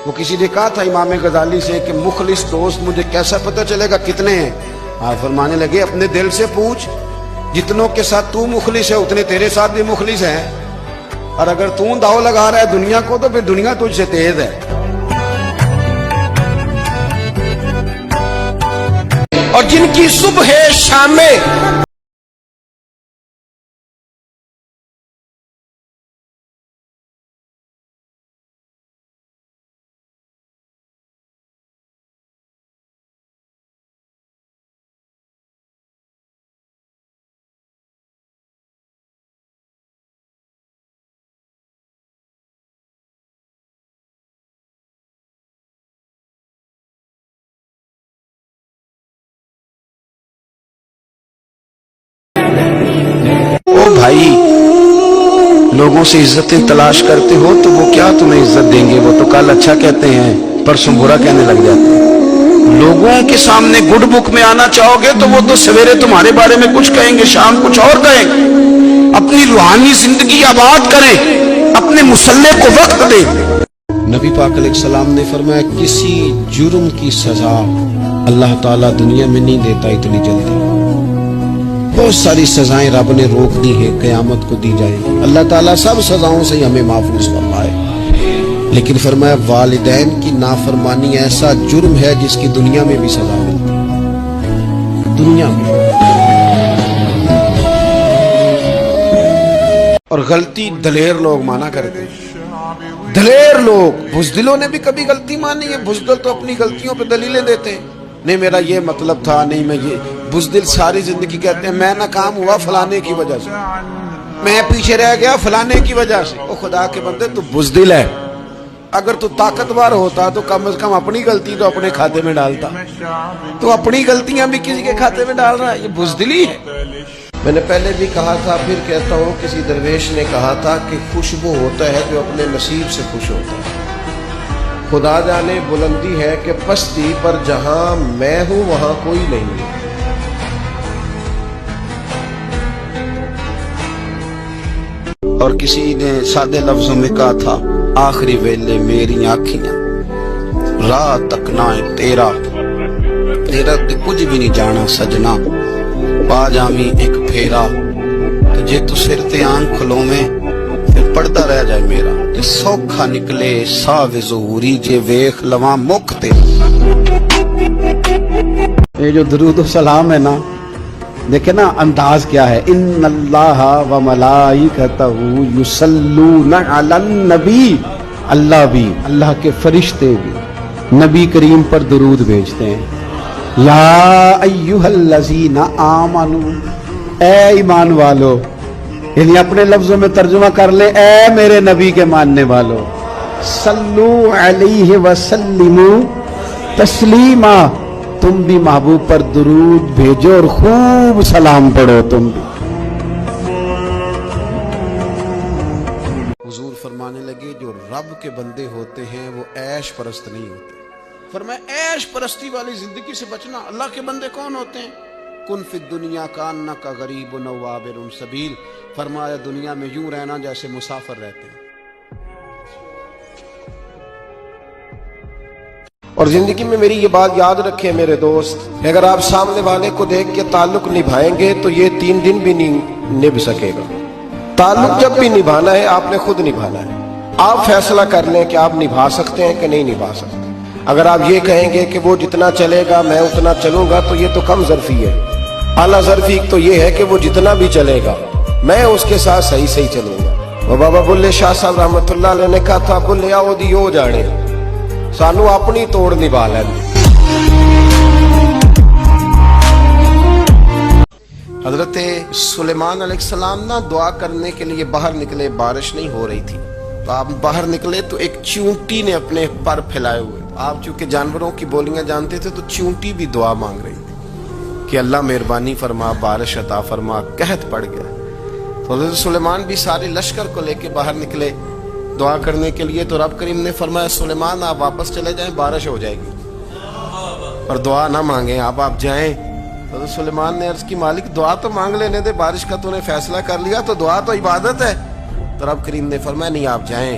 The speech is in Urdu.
وہ کسی نے کہا تھا امام غزالی سے کہ مخلص دوست مجھے کیسا پتہ چلے گا کتنے ہیں؟ آپ فرمانے لگے اپنے دل سے پوچھ، جتنوں کے ساتھ تو مخلص ہے اتنے تیرے ساتھ بھی مخلص ہیں، اور اگر تو داؤ لگا رہا ہے دنیا کو تو پھر دنیا تجھ سے تیز ہے۔ اور جن کی صبح شامیں بھائی لوگوں سے عزتیں تلاش کرتے ہو تو وہ کیا تمہیں عزت دیں گے؟ وہ تو کل اچھا کہتے ہیں پرسوں برا کہنے لگ جاتے ہیں۔ لوگوں کے سامنے گڈ بک میں آنا چاہو گے تو وہ تو سویرے تمہارے بارے میں کچھ کہیں گے، شام کچھ اور کہیں گے۔ اپنی روحانی زندگی آباد کریں، اپنے مسلح کو وقت دیں۔ نبی پاک علیہ السلام نے فرمایا کسی جرم کی سزا اللہ تعالیٰ دنیا میں نہیں دیتا اتنی جلدی۔ بہت ساری سزائیں رب نے روک دی ہیں، قیامت کو دی جائیں گی۔ اللہ تعالیٰ سب سزاؤں سے ہمیں محفوظ فرمائے، لیکن فرمایا والدین کی نافرمانی ایسا جرم ہے جس کی دنیا میں بھی سزا ملتی ہے، دنیا میں۔ اور غلطی دلیر لوگ مانا کرتے ہیں، دلیر لوگ۔ بزدلوں نے بھی کبھی غلطی مانی ہے؟ بزدل تو اپنی غلطیوں پہ دلیلیں دیتے ہیں، نہیں میرا یہ مطلب تھا، نہیں میں یہ۔ بزدل ساری زندگی کہتے ہیں میں ناکام ہوا فلانے کی وجہ سے، میں پیچھے رہ گیا فلانے کی وجہ سے۔ او خدا کے بندے تو بزدل ہے، اگر تو طاقتور ہوتا تو کم از کم اپنی غلطی تو اپنے کھاتے میں ڈالتا، تو اپنی غلطیاں بھی کسی کے کھاتے میں ڈال رہا ہے، یہ بزدلی ہے۔ میں نے پہلے بھی کہا تھا پھر کہتا ہوں، کسی درویش نے کہا تھا کہ خوش وہ ہوتا ہے جو اپنے نصیب سے خوش ہوتا ہے۔ خدا جانے بلندی ہے کہ پستی پر جہاں میں ہوں وہاں کوئی نہیں ہے۔ اور کسی نے سادے لفظوں میں کہا تھا آخری ویلے میری آنکھیاں راہ تک نہ تیرا تے کچھ بھی نہیں جانا سجنا، پا جامی ایک پھیرا تو جے تو سر تے آنکھ کھلو میں پھر پڑتا رہ جائے میرا، جے سوکھا نکلے ساوے ظہوری جے ویخ لواں مکھ تے۔ یہ جو درود و سلام ہے نا، دیکھیں نا انداز کیا ہے، ان اللہ و ملائکتہ یصلون علی النبی، اللہ بھی، اللہ کے فرشتے بھی نبی کریم پر درود بھیجتے ہیں۔ یا ایھا الذین آمنوا، اے ایمان والو، یعنی اپنے لفظوں میں ترجمہ کر لے، اے میرے نبی کے ماننے والو، صلو علیہ وسلموا تسلیما، تم بھی محبوب پر درود بھیجو اور خوب سلام پڑھو تم بھی۔ حضور فرمانے لگے جو رب کے بندے ہوتے ہیں وہ عیش پرست نہیں ہوتے۔ فرمایا عیش پرستی والی زندگی سے بچنا۔ اللہ کے بندے کون ہوتے ہیں؟ کن فی الدنیا کانک غریب و عابر سبیل، فرمایا دنیا میں یوں رہنا جیسے مسافر رہتے ہیں۔ اور زندگی میں میری یہ بات یاد رکھیں میرے دوست، اگر آپ سامنے والے کو دیکھ کے تعلق نبھائیں گے تو یہ 3 دن بھی نہیں نبھ سکے گا۔ تعلق جب بھی نبھانا ہے آپ نے خود نبھانا ہے۔ آپ فیصلہ کر لیں کہ آپ نبھا سکتے ہیں کہ نہیں نبھا سکتے۔ اگر آپ یہ کہیں گے کہ وہ جتنا چلے گا میں اتنا چلوں گا تو یہ تو کم ظرفی ہے۔ اعلیٰ ظرفی تو یہ ہے کہ وہ جتنا بھی چلے گا میں اس کے ساتھ صحیح چلوں گا۔ وہ بابا بلے شاہ صاحب رحمۃ اللہ علیہ نے کہا تھا بلے آؤ دی ہو جانے، سانو اپنی توڑ نبھا لیں۔ حضرت سلیمان علیہ السلام نا دعا کرنے کے لیے باہر نکلے، بارش نہیں ہو رہی تھی تو آپ باہر نکلے تو ایک چیونٹی نے اپنے پر پھیلائے ہوئے، آپ چونکہ جانوروں کی بولیاں جانتے تھے تو چیونٹی بھی دعا مانگ رہی تھی کہ اللہ مہربانی فرما، بارش عطا فرما، قحط پڑ گیا۔ تو حضرت سلیمان بھی سارے لشکر کو لے کے باہر نکلے دعا کرنے کے لیے، تو رب کریم نے فرمایا سلیمان آپ واپس چلے جائیں، بارش ہو جائے گی اور دعا نہ مانگیں، آپ جائیں۔ حضرت سلیمان نے عرض کی مالک دعا تو مانگ لینے دے، بارش کا تو نے فیصلہ کر لیا تو دعا تو عبادت ہے۔ تو رب کریم نے فرمایا نہیں آپ جائیں،